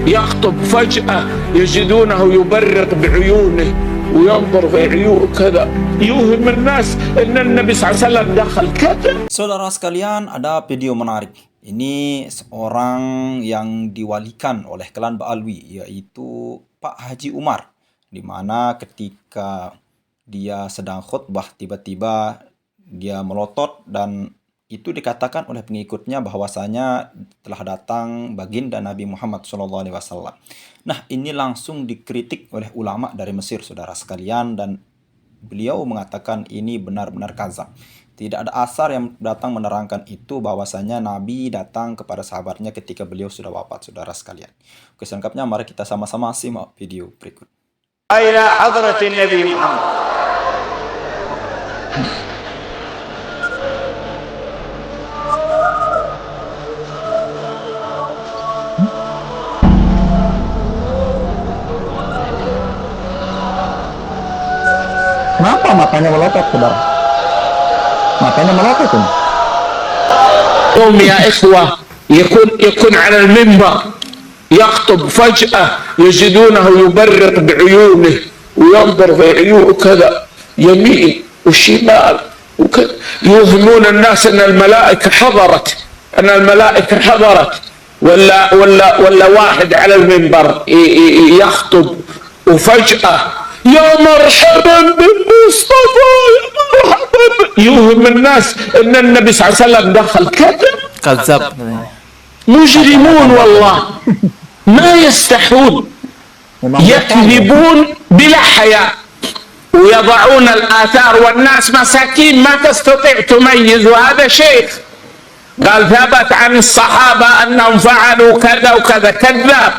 يخطب فجأة يجدونه يبرق بعيونه وينظر في عيون كذا يوهم الناس أن النبي صلى الله عليه وسلم دخل كذا. Saudara sekalian, ada video menarik. Ini seorang yang diwalikan oleh klan Ba'alwi, yaitu Pak Haji Umar, di mana ketika dia sedang khutbah tiba-tiba dia melotot, dan itu dikatakan oleh pengikutnya bahwasanya telah datang baginda Nabi Muhammad SAW. Nah, ini langsung dikritik oleh ulama dari Mesir, saudara sekalian, dan beliau mengatakan ini benar-benar kadzab. Tidak ada asar yang datang menerangkan itu, bahwasanya Nabi datang kepada sahabatnya ketika beliau sudah wafat, saudara sekalian. Oke, selengkapnya mari kita sama-sama simak video berikut. إلى حضرة النبي محمد. Kenapa matanya melotot, saudara? Matanya melotot ini. قوم يا إخوة، يكون على المنبر يخطب فجأة يجدونه يبرق بعيونه وينظر في عيونه كذا يمين وشمال وكذا يوهمون الناس أن الملائكة حضرت، ولا واحد على المنبر يخطب وفجأة يا مرحبا بالمصطفى، يا مرحبا، يوهم الناس أن النبي صلى الله عليه وسلم دخل كذا. Kadzab. مجرمون والله، ما يستحون، يكذبون بلا حياء ويضعون الآثار، والناس مساكين ما تستطيع تميز. وهذا شيخ قال ثبت عن الصحابة أنهم فعلوا كذا وكذا، كذاب،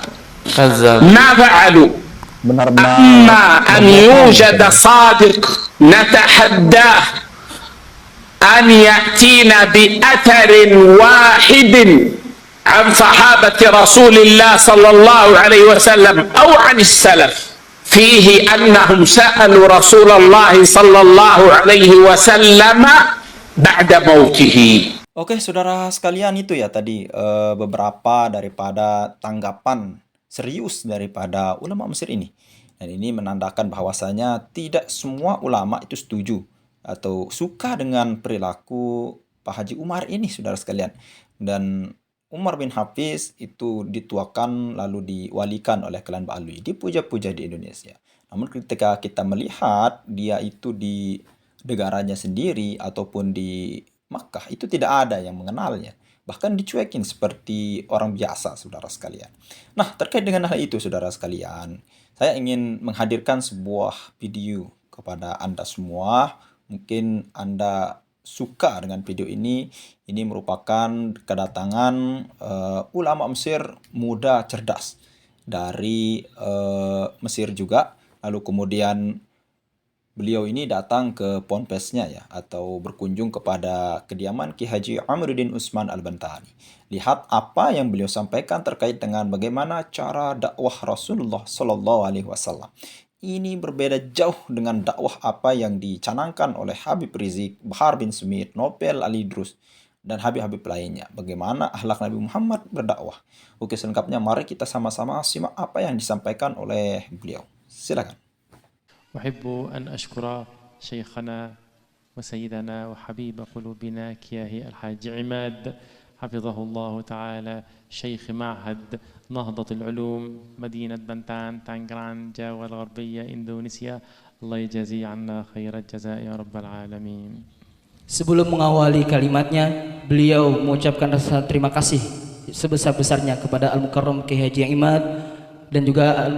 ما فعلوا. أما أن يوجد صادق نتحداه أن يأتينا بأثر واحد عن صحابة رسول الله صلى الله عليه وسلم أو عن السلف فيه أنهم سألوا رسول الله صلى الله عليه وسلم بعد موته. Oke, saudara sekalian, itu ya tadi beberapa daripada tanggapan serius daripada ulama Mesir ini. Dan ini menandakan bahwasanya tidak semua ulama itu setuju atau suka dengan perilaku Pak Haji Umar ini, saudara sekalian. Dan Umar bin Hafiz itu dituakan lalu diwalikan oleh klan Ba'alwi, dipuja-puja di Indonesia. Namun ketika kita melihat dia itu di negaranya sendiri ataupun di Makkah, itu tidak ada yang mengenalnya. Bahkan dicuekin seperti orang biasa, saudara sekalian. Nah, terkait dengan hal itu, saudara sekalian, saya ingin menghadirkan sebuah video kepada Anda semua. Mungkin Anda suka dengan video ini. Ini merupakan kedatangan ulama Mesir muda cerdas dari Mesir juga. Lalu kemudian beliau ini datang ke ponpesnya ya, atau berkunjung kepada kediaman Ki Haji Amiruddin Utsman Al-Bantani. Lihat apa yang beliau sampaikan terkait dengan bagaimana cara dakwah Rasulullah Shallallahu Alaihi Wasallam. Ini berbeda jauh dengan dakwah apa yang dicanangkan oleh Habib Rizik, Bahar bin Smith, Nopel Ali Drus, dan Habib-Habib lainnya. Bagaimana akhlak Nabi Muhammad berdakwah. Oke, selengkapnya mari kita sama-sama simak apa yang disampaikan oleh beliau. Silakan. أحب أن أشكر شيخنا وسيدنا وحبيب قلوبنا كياهي الحاج عماد حفظه الله تعالى، شيخ معهد نهضة العلوم مدينة بنتان تانغران جاوا الغربية إندونيسيا. الله يجازي عنا خير الجزاء يا رب العالمين. Sebelum mengawali kalimatnya, beliau mengucapkan rasa terima kasih sebesar-besarnya kepada Al-Mukarram Kiai Haji Imad dan juga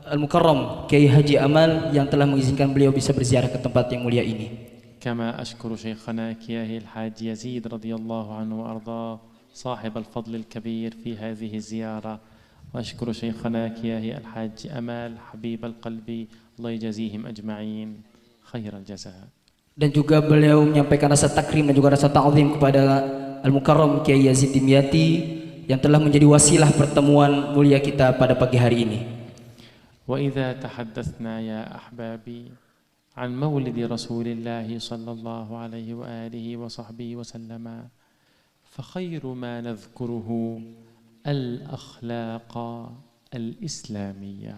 Al-Mukarram Kiai Haji Amal yang telah mengizinkan beliau bisa berziarah ke tempat yang mulia ini. كما أشكر شيخنا كياهي الحاج يزيد رضي الله عنه وأرضاه صاحب الفضل الكبير في هذه الزيارة، وأشكر شيخنا كياهي الحاج أمال حبيب القلب، الله يجازيهم أجمعين خير الجزاء. Dan juga beliau menyampaikan rasa takrim dan juga rasa ta'zim kepada Al-Mukarram Kiai Yazid Dimyati yang telah menjadi wasilah pertemuan mulia kita pada pagi hari ini. وإذا تحدثنا يا أحبابي عن مولد رسول الله صلى الله عليه وآله وصحبه وسلم فخير ما نذكره الأخلاق الإسلامية.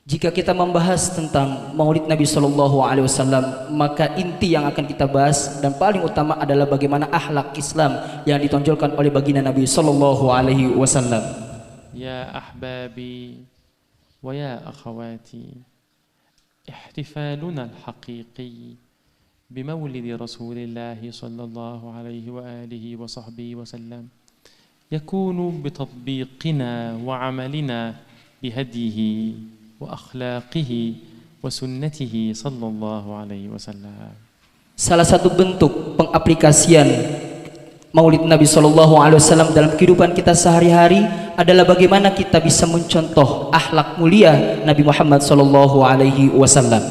Jika kita membahas tentang Maulid Nabi Shallallahu Alaihi Wasallam, maka inti yang akan kita bahas dan paling utama adalah bagaimana akhlak Islam yang ditonjolkan oleh baginda Nabi Shallallahu Alaihi Wasallam. Ya ahbabi wa ya akhawati, ihtifaluna al-haqiqi بمولد رسول الله صلى الله عليه وآله وصحبه وسلم يكون بتطبيقنا وعملنا بهديه وأخلاقه وسنته صلى الله عليه وسلم. Salah satu bentuk pengaplikasian Maulid Nabi Shallallahu Alaihi Wasallam dalam kehidupan kita sehari-hari adalah bagaimana kita bisa mencontoh akhlak mulia Nabi Muhammad Shallallahu Alaihi Wasallam.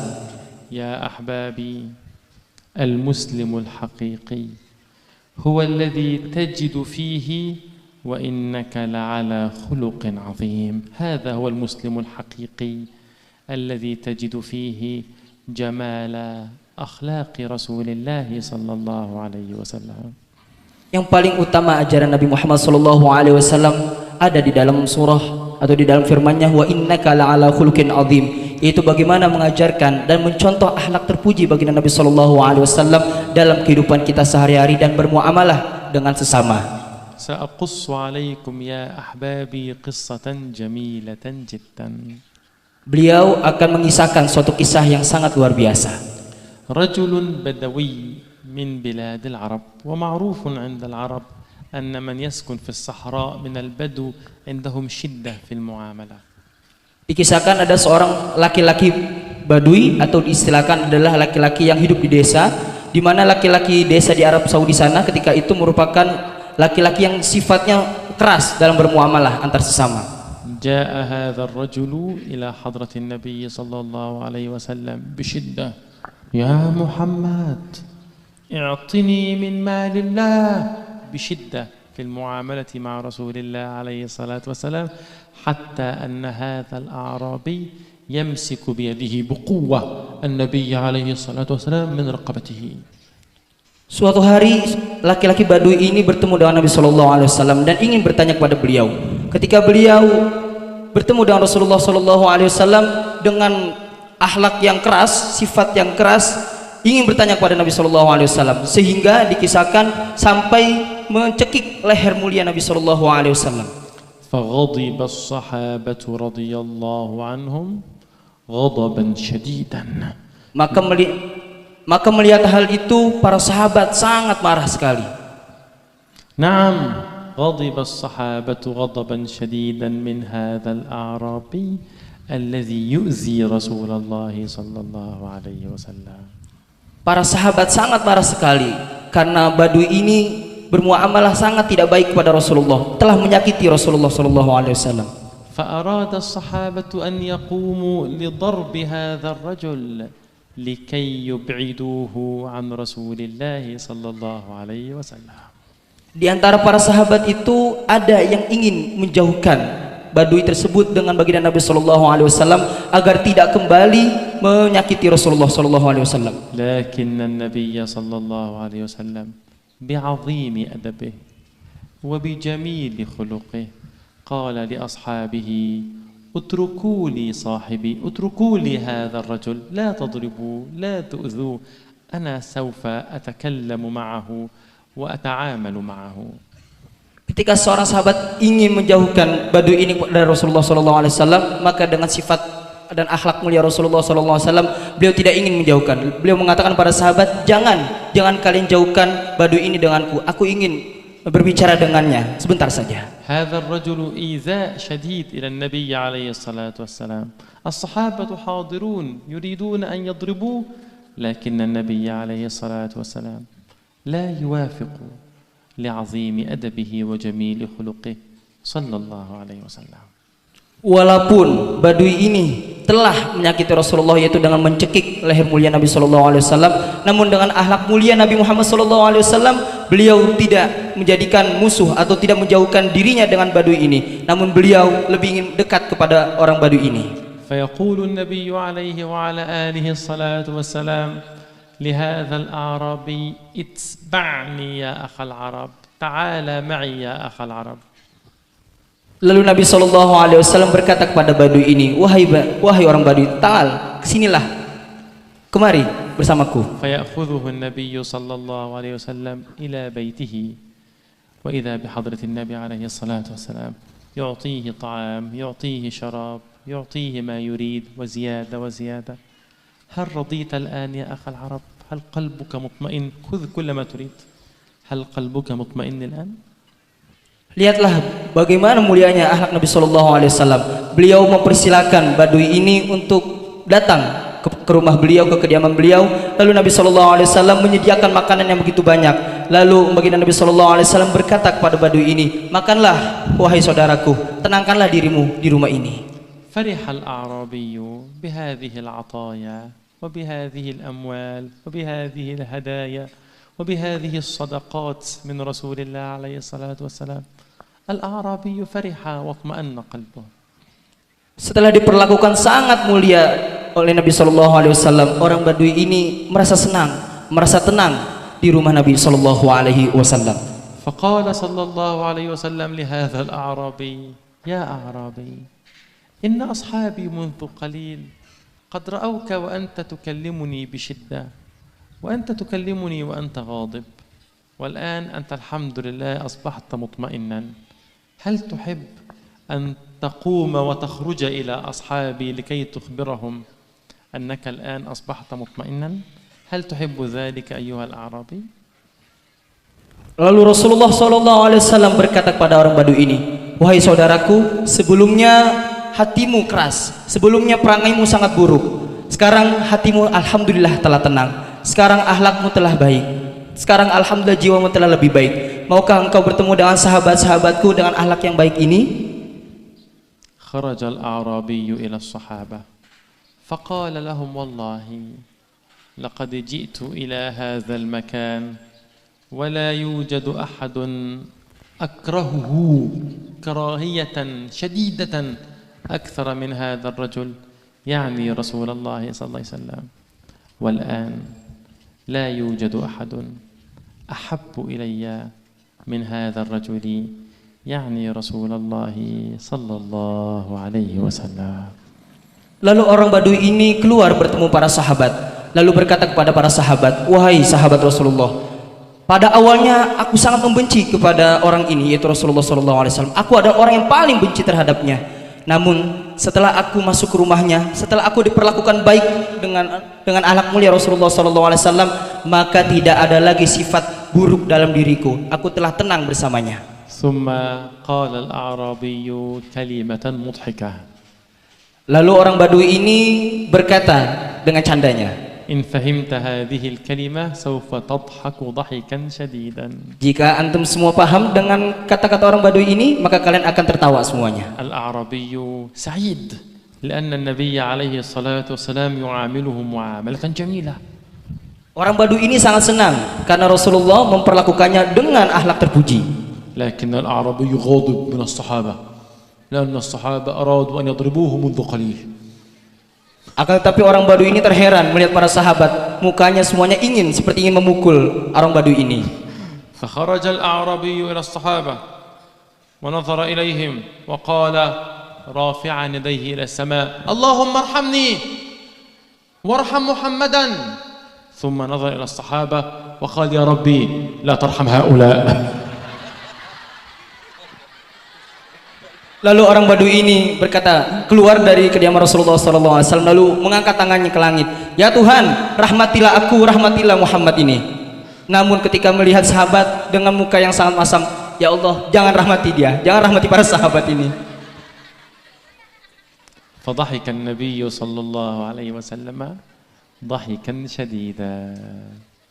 Ya ahbabi, المسلم الحقيقي هو الذي تجد فيه وإنك لعلى خلق عظيم. هذا هو المسلم الحقيقي الذي تجد فيه جمال أخلاق رسول الله صلى الله عليه وسلم. Yang paling utama ajaran Nabi Muhammad Shallallahu Alaihi Wasallam ada di dalam surah atau di dalam firman-Nya, wa innaka la'ala khuluqin azim, yaitu bagaimana mengajarkan dan mencontoh akhlak terpuji baginda Nabi Shallallahu Alaihi Wasallam dalam kehidupan kita sehari-hari dan bermuamalah dengan sesama. سأقص عليكم يا أحبابي قصة جميلة جدا. Beliau akan mengisahkan suatu kisah yang sangat luar biasa. رجل بدوي من بلاد العرب، ومعروف عند العرب أن من يسكن في الصحراء من البدو عندهم شدة في المعاملة. Dikisahkan ada seorang laki-laki Badui atau diistilahkan adalah laki-laki yang hidup di desa, di mana laki-laki desa di Arab Saudi sana ketika itu merupakan laki-laki yang sifatnya keras dalam bermuamalah antar sesama. جاء هذا الرجل إلى حضرة النبي صلى الله عليه وسلم بشدة. يا محمد اعطني من مال الله، بشدة في المعاملة مع رسول الله عليه الصلاة والسلام، حتى أن هذا الأعرابي يمسك بيده بقوة النبي عليه الصلاة والسلام من رقبته. Suatu hari laki-laki Badui ini bertemu dengan Nabi Shallallahu Alaihi Wasallam dan ingin bertanya kepada beliau. Ketika beliau bertemu dengan Rasulullah Shallallahu Alaihi Wasallam dengan akhlak yang keras, sifat yang keras, ingin bertanya kepada Nabi Shallallahu Alaihi Wasallam, sehingga dikisahkan sampai mencekik leher mulia Nabi Shallallahu Alaihi Wasallam. فغضب الصحابة رضي الله عنهم غضبا شديدا. Maka melihat hal itu para sahabat sangat marah sekali. نعم، غضب الصحابة غضبا شديدا من هذا الأعرابي الذي يؤذي رسول الله صلى الله عليه وسلم. Para sahabat sangat marah sekali karena Badui ini bermuamalah sangat tidak baik kepada Rasulullah, telah menyakiti Rasulullah Shallallahu Alaihi Wasallam. فأراد الصحابة أن يقوموا لضرب هذا الرجل لكي يبعدوه عن رسول الله صلى الله عليه وسلم. Di antara para sahabat itu ada yang ingin menjauhkan Badui tersebut dengan baginda Nabi Shallallahu Alaihi Wasallam agar tidak kembali menyakiti Rasulullah Shallallahu Alaihi Wasallam. لكن النبي صلى الله عليه وسلم بعظيم أدبه وبجميل خلقه قال لأصحابه اتركوا لي صاحبي، اتركوا لي هذا الرجل، لا تضربوا لا تؤذوه، أنا سوف أتكلم معه وأتعامل معه. Ketika seorang sahabat ingin menjauhkan Badui ini dari Rasulullah SAW, maka dengan sifat dan akhlak mulia Rasulullah SAW, beliau tidak ingin menjauhkan. Beliau mengatakan pada sahabat, jangan kalian jauhkan Badui ini denganku. Aku ingin berbicara dengannya sebentar saja. هذا الرجل إيذاء شديد إلى النبي عليه الصلاة والسلام. الصحابة حاضرون يريدون أن يضربوه، لكن النبي عليه الصلاة والسلام لا يوافق لعظيم أدبه وجميل خلقه صلى الله عليه وسلم. Walaupun Badui ini telah menyakiti Rasulullah yaitu dengan mencekik leher mulia Nabi Shallallahu Alaihi Wasallam, namun dengan akhlak mulia Nabi Muhammad Shallallahu Alaihi Wasallam beliau tidak menjadikan musuh atau tidak menjauhkan dirinya dengan Badui ini, namun beliau lebih ingin dekat kepada orang Badui ini. فيقول النبي عليه وعلى آله الصلاة والسلام لهذا الأعرابي اتبعني يا أخ العرب، تعال معي يا أخ العرب. Lalu Nabi SAW berkata kepada Badui ini, wahai orang Badui, ta'al, kesinilah, kemari bersamaku. فيأخذه النبي صلى الله عليه وسلم إلى بيته وإذا بحضرة النبي عليه الصلاة والسلام يعطيه طعام، يعطيه شراب، يعطيه ما يريد وزيادة وزيادة. هل رضيت الآن يا أخ العرب؟ هل قلبك مطمئن؟ خذ كل ما تريد. هل قلبك مطمئن الآن؟ Lihatlah bagaimana mulianya akhlak Nabi SAW. Beliau mempersilakan Badui ini untuk datang ke rumah beliau, ke kediaman beliau. Lalu Nabi SAW menyediakan makanan yang begitu banyak. Lalu baginda Nabi SAW berkata kepada Badui ini, makanlah wahai saudaraku, tenangkanlah dirimu di rumah ini. فرح الأعرابي بهذه العطايا وبهذه الأموال وبهذه الهدايا وبهذه الصدقات من رسول الله عليه الصلاة والسلام. الأعرابي فرح واطمأن قلبه. Setelah diperlakukan sangat mulia oleh Nabi SAW, orang Badui ini merasa senang, merasa tenang di rumah Nabi SAW. فقال صلى الله عليه وسلم لهذا الأعرابي يا أعرابي إن أصحابي منذ قليل قد رأوك وأنت تكلمني بشدة وأنت تكلمني وأنت غاضب والآن أنت الحمد لله أصبحت مطمئنا. هل تحب أن تقوم وتخرج إلى أصحابي لكي تخبرهم أنك الآن أصبحت مطمئنا؟ هل تحب ذلك أيها الأعرابي؟ Lalu Rasulullah SAW berkata kepada orang Badui ini, wahai saudaraku, sebelumnya hatimu keras, sebelumnya perangaimu sangat buruk. Sekarang hatimu alhamdulillah telah tenang. Sekarang akhlakmu telah baik. Sekarang alhamdulillah jiwamu telah lebih baik. Maukah engkau bertemu dengan sahabat-sahabatku dengan akhlak yang baik ini? خرج الأعرابي إلى الصحابة فقال لهم والله لقد جئت إلى هذا المكان ولا يوجد أحد أكرهه كراهية شديدة أكثر من هذا الرجل، يعني رسول الله صلى الله عليه وسلم، والآن لا يوجد أحد أحب إلي من هذا الرجل، يعني رسول الله صلى الله عليه وسلم. Lalu orang Badui ini keluar bertemu para sahabat, lalu berkata kepada para sahabat, wahai sahabat Rasulullah, pada awalnya aku sangat membenci kepada orang ini, yaitu Rasulullah SAW. Aku adalah orang yang paling benci terhadapnya. Namun setelah aku masuk ke rumahnya, setelah aku diperlakukan baik dengan akhlak mulia Rasulullah SAW, maka tidak ada lagi sifat buruk dalam diriku. Aku telah tenang bersamanya. ثم قال الأعرابي كلمة مضحكة. Lalu orang Badui ini berkata dengan candanya, إن فهمت هذه الكلمة سوف تضحك ضحكا شديدا. jika antum semua paham dengan kata-kata orang Badui ini, maka kalian akan tertawa semuanya. الأعرابي سعيد لأن النبي عليه الصلاة والسلام يعامله معاملة جميلة. Orang Badui ini sangat senang karena Rasulullah memperlakukannya dengan akhlak terpuji. لكن الأعرابي غاضب من الصحابة لأن الصحابة أرادوا أن يضربوه منذ قليل. Akan tetapi orang Badui ini terheran melihat para sahabat, mukanya semuanya seperti ingin memukul orang Badui ini. فخرج الأعرابي إلى الصحابة ونظر إليهم وقال رافعا يديه إلى السماء اللهم ارحمني وارحم محمدا، ثم نظر إلى الصحابة وقال يا ربي لا ترحم هؤلاء. Lalu orang Badui ini berkata, keluar dari kediaman Rasulullah SAW, lalu mengangkat tangannya ke langit, ya Tuhan, rahmatilah aku, rahmatilah Muhammad ini. Namun ketika melihat sahabat dengan muka yang sangat masam, ya Allah, jangan rahmati dia, jangan rahmati para sahabat ini. فضحك النبي صلى الله عليه وسلم ضحكا شديدا.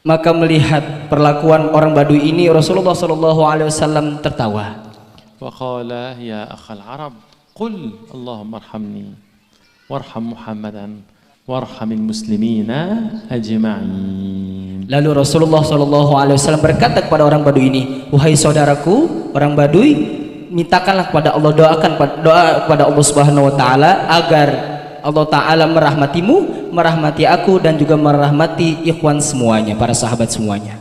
Maka melihat perlakuan orang Badui ini, Rasulullah SAW tertawa. وقال يا أخ العرب قل اللهم ارحمني وارحم محمدا وارحم المسلمين أجمعين. Lalu Rasulullah SAW berkata kepada orang Badui ini, wahai saudaraku orang Badui, mintakanlah kepada Allah, doa kepada Allah Subhanahu Wa Taala agar Allah Taala merahmatimu, merahmati aku, dan juga merahmati ikhwan semuanya, para sahabat semuanya.